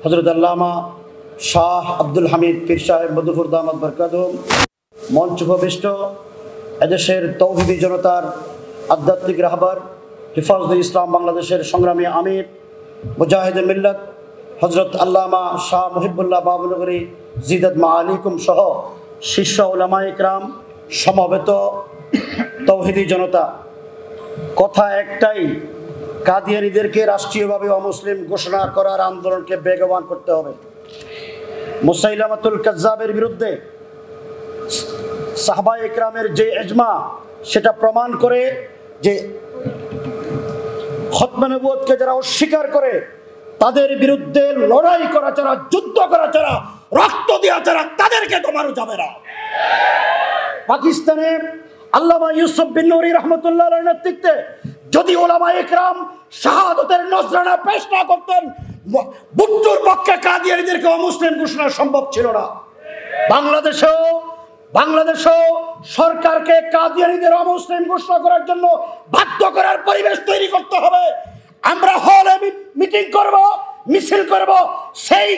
হযরত আল্লামা শাহ আব্দুল হামিদ পীর সাহেব মদফুর দামাত বরকাতুহুম, মঞ্চ উপবিষ্ট এদেশের তৌহিদি জনতার আধ্যাত্মিক রাহবার, হিফাজুল ইসলাম বাংলাদেশের সংগ্রামী আমির, মুজাহিদে মিল্লাত হযরত আল্লামা শাহ মুহিবুল্লাহ বাবুনগরী জিদাত মাআলিকুম সহ শীর্ষ উলামায়ে ইকরাম, সমবেত তৌহিদি জনতা, কথা একটাই, কাদিয়ানীদেরকে রাষ্ট্রীয়ভাবে অমুসলিম ঘোষণা করার আন্দোলনকে বেগবান করতে হবে। মুসাইলামাতুল কাজ্জাবের বিরুদ্ধে সাহাবায়ে ইকরামের যে ইজমা, সেটা প্রমাণ করে যে খতমে নবুয়তকে যারা অস্বীকার করে তাদের বিরুদ্ধে লড়াই করা ছাড়া, যুদ্ধ করা ছাড়া, রক্ত দেওয়া ছাড়া তাদেরকে দমানো যাবে না। পাকিস্তানে আল্লামা ইউসুফ বিন নুরি রহমতুল্লাহ আলাইহির নেতৃত্বে যদি উলামায়ে ইকরাম শাহাদাতের নজরানা পেশ না করতেন, বুট্টুর পক্ষে কাদিয়ানীদেরকে অমুসলিম ঘোষণা সম্ভব ছিল না। বাংলাদেশেও সরকারকে কাদিয়ানীদের অমুসলিম ঘোষণা করার জন্য বাধ্য করার পরিবেশ তৈরি করতে হবে। আমরা হলে মিটিং করব, মিছিল করব, সেই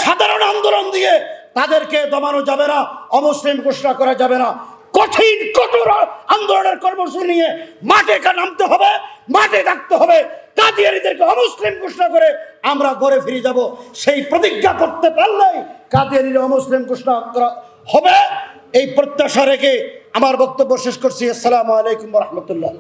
সাধারণ আন্দোলন দিয়ে তাদেরকে দমানো যাবে না, অমুসলিম ঘোষণা করা যাবে না। কঠিন কঠোর আন্দোলনের কর্মসূচি নিয়ে মাঠে নামতে হবে, মাঠে থাকতে হবে। কাদিয়ানীদেরকে অমুসলিম ঘোষণা করে আমরা ঘরে ফিরে যাব। সেই প্রতিজ্ঞা করতে পারলেই কাদিয়ানীর অমুসলিম ঘোষণা করা হবে। এই প্রত্যাশা রেখে আমার বক্তব্য শেষ করছি। আসসালামু আলাইকুম ওয়া রাহমাতুল্লাহ।